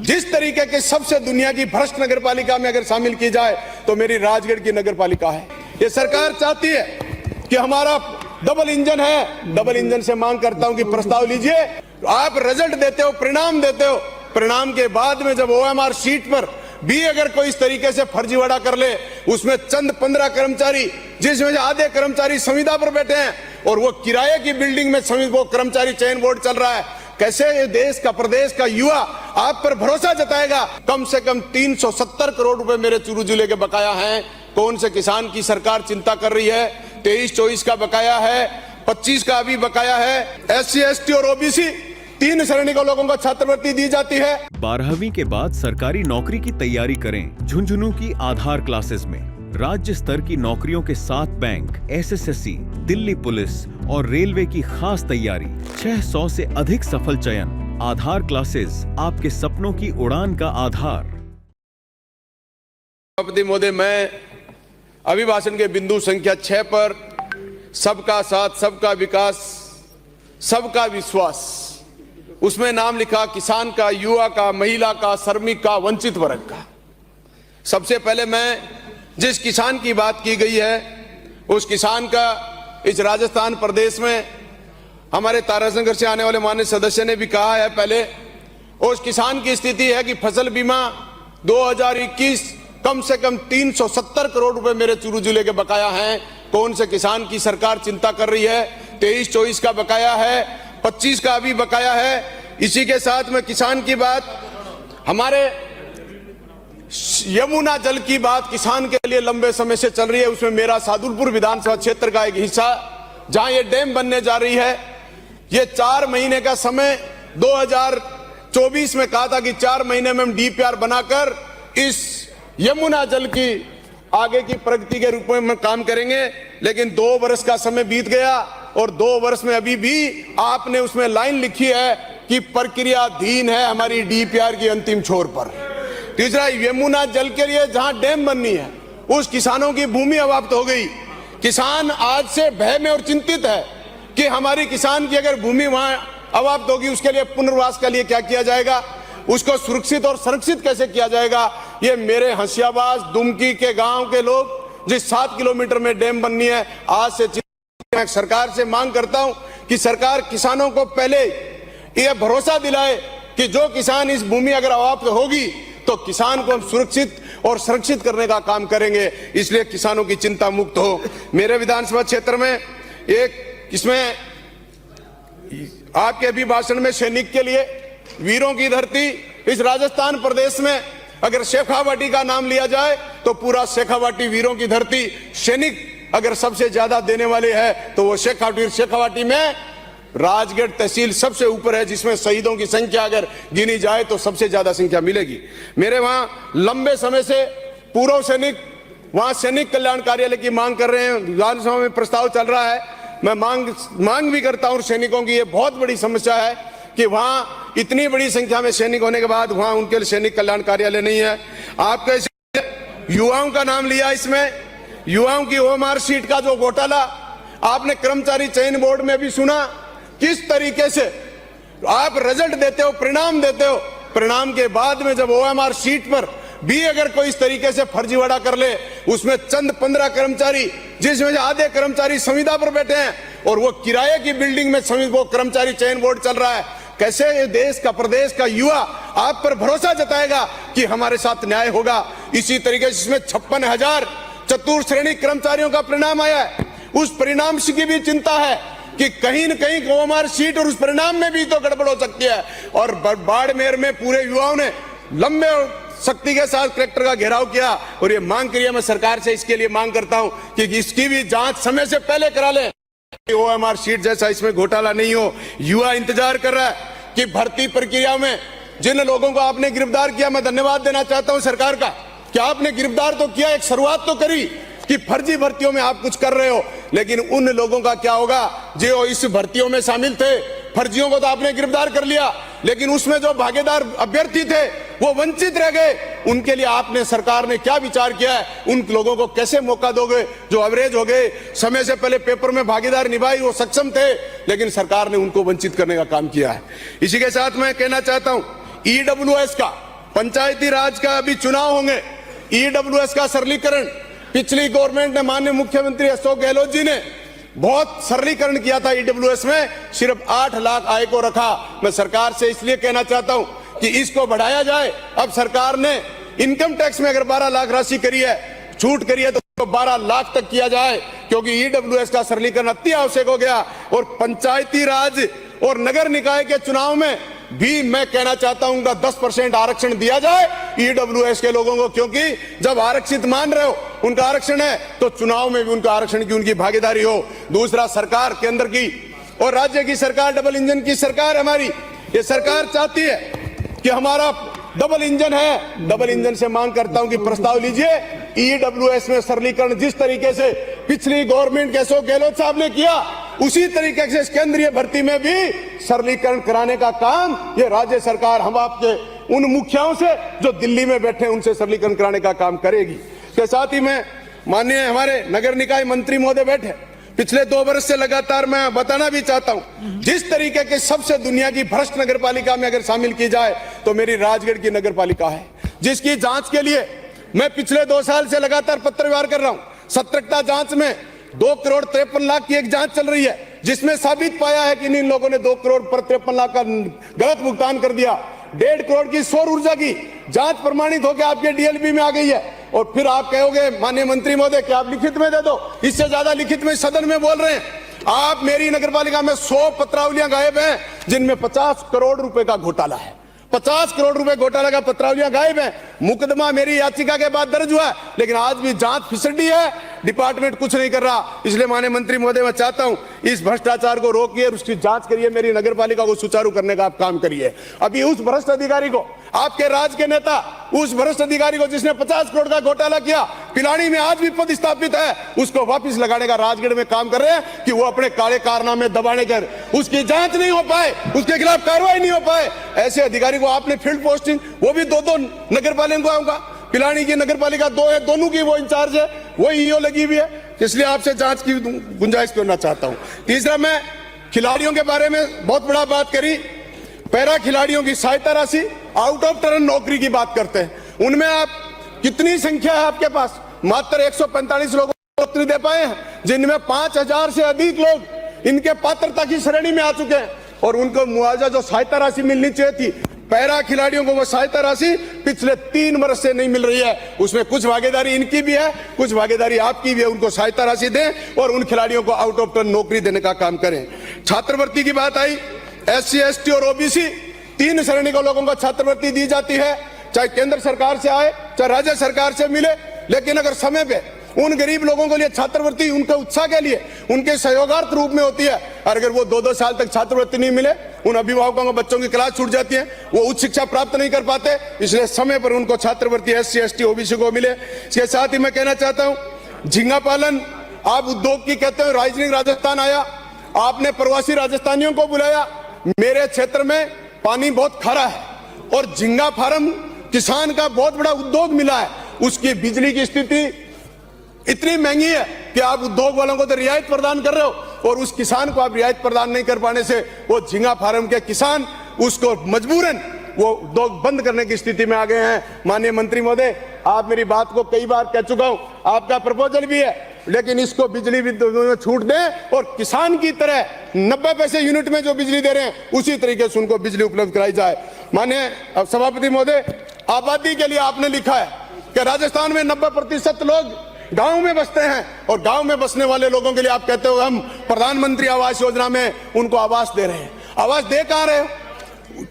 जिस तरीके के सबसे दुनिया की भ्रष्ट नगर पालिका में अगर शामिल की जाए तो मेरी राजगढ़ की नगर पालिका है। ये सरकार चाहती है कि हमारा डबल इंजन है, डबल इंजन से मांग करता हूं कि प्रस्ताव लीजिए। आप रिजल्ट देते हो, परिणाम देते हो, परिणाम के बाद में जब ओएमआर शीट पर भी अगर कोई इस तरीके से फर्जीवाड़ा कर ले, उसमें चंद 15 कर्मचारी, जिसमें से आधे कर्मचारी संविदा पर बैठे हैं और वो किराए की बिल्डिंग में वो कर्मचारी चयन बोर्ड चल रहा है, कैसे ये देश का, प्रदेश का युवा आप पर भरोसा जताएगा? कम से कम 370 करोड़ रुपए मेरे चूरू जिले के बकाया हैं। कौन से किसान की सरकार चिंता कर रही है? 23-24 का बकाया है, 25 का अभी बकाया है। SC, ST और OBC 3 श्रेणी के लोगों को छात्रवृत्ति दी जाती है। 12वीं के बाद सरकारी नौकरी की तैयारी करें झुंझुनू की आधार क्लासेस में। राज्य स्तर की नौकरियों के साथ बैंक, SSSC, दिल्ली पुलिस और रेलवे की खास तैयारी, 600 से अधिक सफल चयन। आधार क्लासेस आपके सपनों की उड़ान का आधार। सभापति महोदय, मैं अभिभाषण के बिंदु संख्या 6 पर सबका साथ, सबका विकास, सबका विश्वास, उसमें नाम लिखा किसान का, युवा का, महिला का, श्रमिक का, वंचित वर्ग का। सबसे पहले मैं जिस किसान की बात की गई है उस किसान का इस राजस्थान प्रदेश में हमारे ताराशंकर से आने वाले माननीय सदस्य ने भी कहा है, पहले उस किसान की स्थिति है कि फसल बीमा 2021 कम से कम 370 करोड़ रुपए मेरे चूरू जिले के बकाया हैं। कौन से किसान की सरकार चिंता कर रही है? 23-24 का बकाया है, 25 का अभी बकाया है। इसी के साथ में किसान की बात, हमारे यमुना जल की बात किसान के लिए लंबे समय से चल रही है। उसमें मेरा सादुलपुर विधानसभा क्षेत्र का एक हिस्सा जहां ये डैम बनने जा रही है, ये 4 महीने का समय 2024 में कहा था कि 4 महीने में हम DPR बनाकर इस यमुना जल की आगे की प्रगति के रूप में हम काम करेंगे। लेकिन 2 वर्ष का समय बीत गया और 2 वर्ष में अभी भी आपने उसमें लाइन लिखी है कि प्रक्रियाधीन है हमारी DPR की अंतिम छोर पर। तीसरा, यमुना जल के लिए जहां डैम बननी है उस किसानों की भूमि अवाप्त हो गई। किसान आज से भय में और चिंतित है कि हमारी किसान की अगर भूमि वहां अवाप्त होगी, उसके लिए पुनर्वास के लिए क्या किया जाएगा, उसको सुरक्षित और संरक्षित कैसे किया जाएगा? ये मेरे हंसियाबाद, दुमकी के गांव के लोग, जिस 7 किलोमीटर में डैम बननी है, आज से मैं सरकार से मांग करता हूं कि सरकार किसानों को पहले यह भरोसा दिलाए कि जो किसान इस भूमि अगर अवाप्त होगी तो किसान को हम सुरक्षित और संरक्षित करने का काम करेंगे, इसलिए किसानों की चिंता मुक्त हो। मेरे विधानसभा क्षेत्र में एक, इसमें आपके अभिभाषण में सैनिक के लिए वीरों की धरती, इस राजस्थान प्रदेश में अगर शेखावाटी का नाम लिया जाए तो पूरा शेखावाटी वीरों की धरती। सैनिक अगर सबसे ज्यादा देने वाले हैं तो वो शेखावाटी में राजगढ़ तहसील सबसे ऊपर है, जिसमें शहीदों की संख्या अगर गिनी जाए तो सबसे ज्यादा संख्या मिलेगी। मेरे वहां लंबे समय से पूर्व सैनिक वहां सैनिक कल्याण कार्यालय की मांग कर रहे हैं, विधानसभा में प्रस्ताव चल रहा है। मैं मांग भी करता हूं सैनिकों की। ये बहुत बड़ी समस्या है कि वहां इतनी बड़ी संख्या में सैनिक होने के बाद वहां उनके लिए सैनिक कल्याण कार्यालय नहीं है। आपके युवाओं का नाम लिया, इसमें युवाओं की ओएमआर शीट का जो घोटाला आपने कर्मचारी चयन बोर्ड में भी सुना, किस तरीके से आप रिजल्ट देते हो, परिणाम देते हो, परिणाम के बाद में जब ओएमआर शीट पर भी अगर कोई इस तरीके से फर्जीवाड़ा कर ले, उसमें चंद 15 कर्मचारी, जिसमें से आधे कर्मचारी संविदा पर बैठे हैं और वो किराए की बिल्डिंग में वो कर्मचारी चयन बोर्ड चल रहा है, कैसे ये देश का, प्रदेश का युवा आप पर भरोसा जताएगा कि हमारे साथ न्याय होगा? इसी तरीके से इसमें 56,000 चतुर्थ श्रेणी कर्मचारियों का परिणाम आया है। उस परिणाम की भी चिंता है कि कहीं न कहीं ओएमआर शीट और उस परिणाम में भी तो गड़बड़ हो सकती है। और बाड़मेर में पूरे युवाओं ने लंबे शक्ति के साथ कलेक्टर का घेराव किया और ये मांग करी है। मैं सरकार से इसके लिए मांग करता हूं कि इसकी भी जांच समय से पहले करा लें, ओएमआर शीट जैसा इसमें घोटाला नहीं हो। युवा इंतजार कर रहा है कि भर्ती प्रक्रिया में जिन लोगों को आपने गिरफ्तार किया, मैं धन्यवाद देना चाहता हूं सरकार का कि आपने गिरफ्तार तो किया, एक शुरुआत तो करी कि फर्जी भर्तियों में आप कुछ कर रहे हो, लेकिन उन लोगों का क्या होगा जो इस भर्तियों में शामिल थे? फर्जियों को तो आपने गिरफ्तार कर लिया, लेकिन उसमें जो भागीदार अभ्यर्थी थे वो वंचित रह गए। उनके लिए आपने, सरकार ने क्या विचार किया है? उन लोगों को कैसे मौका दोगे जो एवरेज हो गए, समय से पहले पेपर में भागीदार निभाई, वो सक्षम थे, लेकिन सरकार ने उनको वंचित करने का काम किया है। इसी के साथ मैं कहना चाहता हूं, EWS का पंचायती राज का अभी चुनाव होंगे, ईडब्ल्यूएस का सरलीकरण पिछली गवर्नमेंट ने, माननीय मुख्यमंत्री अशोक गहलोत जी ने बहुत सरलीकरण किया था। ईडब्ल्यूएस में सिर्फ 8 लाख आय को रखा। मैं सरकार से इसलिए कहना चाहता हूं कि इसको बढ़ाया जाए। अब सरकार ने इनकम टैक्स में अगर 12 लाख राशि करी है, छूट करी है, तो 12 लाख तक किया जाए, क्योंकि ईडब्ल्यूएस का सरलीकरण अति आवश्यक हो गया। और पंचायती राज और नगर निकाय के चुनाव में भी मैं कहना चाहता हूं कि 10% आरक्षण दिया जाए ईडब्ल्यूएस के लोगों को, क्योंकि जब आरक्षित मान रहे हो, उनका आरक्षण है, तो चुनाव में भी उनका आरक्षण की उनकी भागीदारी हो। दूसरा, सरकार केंद्र की और राज्य की सरकार डबल इंजन की सरकार हमारी, ये सरकार चाहती है कि हमारा डबल इंजन है। डबल इंजन से मांग करता हूं कि प्रस्ताव लीजिए, ईडब्ल्यूएस में सरलीकरण जिस तरीके से पिछली गवर्नमेंट के अशोक गहलोत साहब ने किया, उसी तरीके से केंद्रीय भर्ती में भी सरलीकरण कराने का काम ये राज्य सरकार हम आपके उन मुखियाओं से जो दिल्ली में बैठे हैं उनसे सरलीकरण कराने का काम करेगी। के साथ ही मैं माननीय हमारे नगर निकाय मंत्री महोदय बैठे, पिछले 2 वर्ष से लगातार मैं बताना भी चाहता हूं, जिस तरीके के सबसे दुनिया की भ्रष्ट नगर पालिका में अगर शामिल की जाए तो मेरी राजगढ़ की नगर पालिका है, जिसकी जांच के लिए मैं पिछले 2 साल से लगातार पत्र व्यवहार कर रहा हूं। सतर्कता जांच में 2 करोड़ 53 लाख की एक जांच चल रही है, जिसमें साबित पाया है कि इन लोगों ने 2 करोड़ 53 लाख का गलत भुगतान कर दिया। 1.5 करोड़ की सौर ऊर्जा की जांच प्रमाणित होकर आपके डीएलपी में आ गई है। और फिर आप कहोगे माननीय मंत्री महोदय कि आप लिखित में दे दो, इससे ज्यादा लिखित में सदन में बोल रहे हैं आप। मेरी नगरपालिका में 100 पत्रावलियां गायब हैं, जिनमें 50 करोड़ रुपए का घोटाला है। 50 करोड़ रुपए घोटाला का पत्रावलियां गायब है। मुकदमा मेरी याचिका के बाद दर्ज हुआ, लेकिन आज भी जांच फिसडी है, डिपार्टमेंट कुछ नहीं कर रहा। इसलिए माननीय मंत्री महोदय मैं चाहता हूं इस भ्रष्टाचार को रोकिए और उसकी जांच करिए, मेरी नगरपालिका को सुचारू करने का आप काम करिए। अभी उस भ्रष्ट अधिकारी को, आपके राज्य के नेता, उस भ्रष्ट अधिकारी को जिसने 50 करोड़ का घोटाला किया, पिलानी में आज भी पद स्थापित है, उसको वापस लगाने का राजगढ़ में काम कर रहे हैं कि वो अपने काले कारनामे दबाने कर उसकी जांच नहीं हो पाए, उसके खिलाफ कार्रवाई नहीं हो पाए। ऐसे अधिकारी को आपने फील्ड पोस्टिंग, वो भी 2-2 नगरपालिका होगा। पिलानी की नगरपालिका 2 है, दोनों की वो इंचार्ज है, वो ईओ लगी हुई है। इसलिए आपसे जांच की गुंजाइश करना चाहता हूं। तीसरा, मैं खिलाड़ियों के बारे में बहुत बड़ा बात करी। पैरा खिलाड़ियों की सहायता राशि, आउट ऑफ टर्न नौकरी की बात करते हैं, उनमें आप कितनी संख्या है आपके पास? मात्र 145 लोगों को नौकरी दे पाए हैं, जिनमें 5000 से अधिक लोग इनके पात्रता की श्रेणी में आ चुके हैं। और उनको मुआवजा जो सहायता राशि मिलनी चाहिए थी, पैरा खिलाड़ियों को वो सहायता राशि पिछले 3 वर्ष से नहीं मिल रही है। उसमें कुछ भागीदारी इनकी भी है, कुछ भागीदारी आपकी भी है। उनको सहायता राशि दें और उन खिलाड़ियों को आउट ऑफ टर्न नौकरी देने का काम करें। छात्रवृत्ति की बात आई, SC, ST और OBC 3 श्रेणी के लोगों को छात्रवृत्ति दी जाती है, चाहे केंद्र सरकार से आए चाहे राज्य सरकार से मिले। लेकिन अगर समय पे उन गरीब लोगों के लिए छात्रवृत्ति उनके उत्साह के लिए, उनके सहयोगार्थ रूप में होती है, और अगर वो 2-2 साल तक छात्रवृत्ति नहीं मिले, उन अभिभावकों को बच्चों की क्लास छूट जाती है, वो उच्च शिक्षा प्राप्त नहीं कर पाते। इसलिए समय पर उनको छात्रवृत्ति SC, ST, OBC को मिले। इसके साथ ही मैं कहना चाहता हूं, झींगा पालन आप उद्योग की कहते हो। राजनीतिक राजस्थान आया, आपने प्रवासी राजस्थानियों को बुलाया। मेरे क्षेत्र में पानी बहुत खारा है और झींगा फार्म किसान का बहुत बड़ा उद्योग मिला है, उसकी बिजली की स्थिति इतनी महंगी है कि आप उद्योग वालों को तो रियायत प्रदान कर रहे हो और उस किसान को आप रियायत प्रदान नहीं कर पाने से वो झींगा फार्म के किसान उसको मजबूरन वो उद्योग बंद करने की स्थिति में आ गए हैं। माननीय मंत्री महोदय, आप मेरी बात को कई बार कह चुका हूं, आपका प्रपोजल भी है, लेकिन इसको बिजली में छूट दें और किसान की तरह 90 पैसे यूनिट में जो बिजली दे रहे हैं उसी तरीके से उनको बिजली उपलब्ध कराई जाए। माननीय सभापति महोदय, आबादी के लिए आपने लिखा है कि राजस्थान में 90% लोग गांव में बसते हैं और गांव में बसने वाले लोगों के लिए आप कहते हो हम प्रधानमंत्री आवास योजना में उनको आवास दे रहे हैं। आवास दे कहां रहे हो?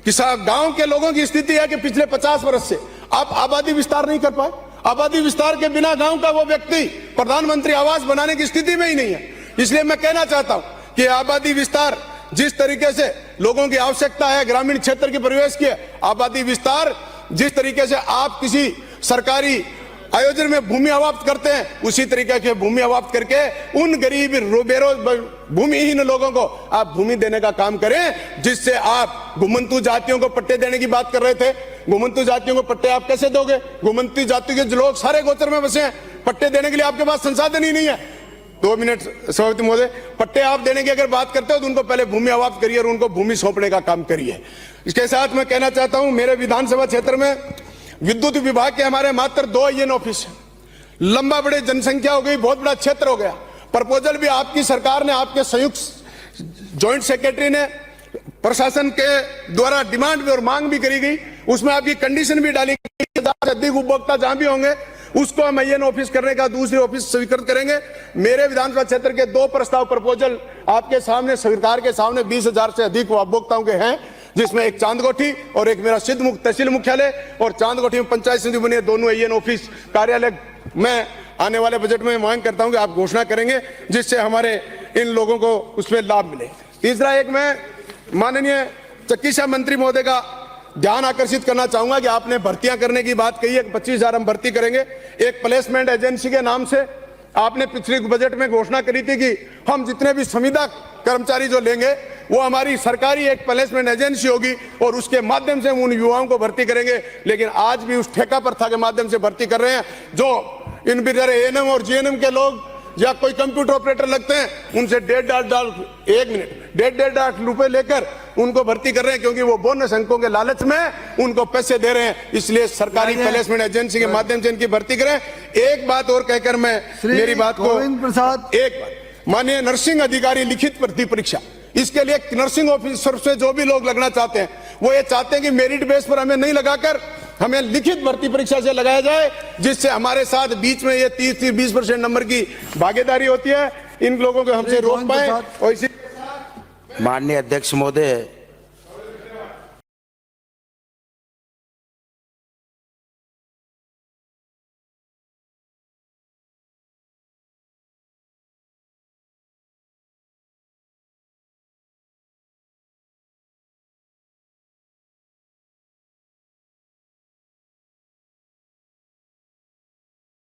किसान गांव के लोगों की स्थिति है कि पिछले 50 वर्ष से आप आबादी विस्तार नहीं कर पाए। आबादी विस्तार के बिना गांव का वो व्यक्ति प्रधानमंत्री आवास बनाने की स्थिति में ही नहीं है। इसलिए मैं कहना चाहता हूं कि आबादी विस्तार जिस तरीके से लोगों की आवश्यकता है, ग्रामीण क्षेत्र की परिवेश की आबादी विस्तार जिस तरीके से आप किसी सरकारी आयोजन में भूमि अवाप्त करते हैं, उसी तरीके के भूमि अवाप्त करके उन गरीब भूमिहीन लोगों को आप भूमि देने का काम करें, जिससे आप घुमंतु जातियों को पट्टे देने की बात कर रहे थे। घुमंतु जातियों को पट्टे आप कैसे दोगे? घुमंतु जाति के लोग सारे गोचर में बसे हैं, पट्टे देने के लिए आपके पास संसाधन ही नहीं है। 2 मिनट सभापति महोदय, पट्टे आप देने की अगर बात करते हो तो उनको पहले भूमि अवाप्त करिए और उनको भूमि सौंपने का काम करिए। इसके साथ मैं कहना चाहता हूं, मेरे विधानसभा क्षेत्र में विद्युत विभाग के हमारे मात्र 2 AN ऑफिस है। लंबा बड़े जनसंख्या हो गई, बहुत बड़ा क्षेत्र हो गया। प्रपोजल भी आपकी सरकार ने, आपके संयुक्त जॉइंट सेक्रेटरी ने प्रशासन के द्वारा डिमांड भी और मांग भी करी गई। उसमें आपकी कंडीशन भी डाली गई, अधिक उपभोक्ता जहां भी होंगे उसको हम AN ऑफिस करने का दूसरी ऑफिस स्वीकृत करेंगे। मेरे विधानसभा क्षेत्र के 2 प्रस्ताव प्रपोजल आपके सामने, सरकार के सामने 20,000 से अधिक उपभोक्ताओं के हैं, जिसमें एक चांदकोठी और एक मेरा सिद्ध तहसील मुख्यालय, और चांदकोठी में पंचायत समिति बनी है, दोनों AN ऑफिस कार्यालय मैं आने वाले बजट में मांग करता हूं कि आप घोषणा करेंगे, जिससे हमारे इन लोगों को उसमें लाभ मिले। तीसरा, एक मैं माननीय चिकित्सा मंत्री महोदय का ध्यान आकर्षित करना चाहूंगा कि आपने भर्तियां करने की बात कही है, 25,000 हम भर्ती करेंगे। एक प्लेसमेंट एजेंसी के नाम से आपने पिछले बजट में घोषणा करी थी कि हम जितने भी संविदा कर्मचारी जो लेंगे वो हमारी सरकारी एक प्लेसमेंट एजेंसी होगी और उसके माध्यम से हम उन युवाओं को भर्ती करेंगे। लेकिन आज भी उस ठेका प्रथा के माध्यम से भर्ती कर रहे हैं। जो इन बेचारे ANM और GNM के लोग या कोई कंप्यूटर ऑपरेटर लगते हैं, उनसे 1.5 लाख रुपए लेकर उनको भर्ती कर रहे हैं, क्योंकि वो बोनस अंकों के लालच में उनको पैसे दे रहे हैं। इसलिए सरकारी प्लेसमेंट एजेंसी के माध्यम से इनकी भर्ती करें। एक बात और कहकर मैं मेरी बात को, एक बात, माननीय नर्सिंग अधिकारी लिखित भर्ती परीक्षा, इसके लिए नर्सिंग ऑफिसर से जो भी लोग लगना चाहते हैं वो ये चाहते हैं कि मेरिट बेस पर हमें नहीं लगाकर हमें लिखित भर्ती परीक्षा से लगाया जाए, जिससे हमारे साथ बीच में ये 30-20% नंबर की भागीदारी होती है, इन लोगों को हमसे रोक पाए। और इसी माननीय अध्यक्ष महोदय,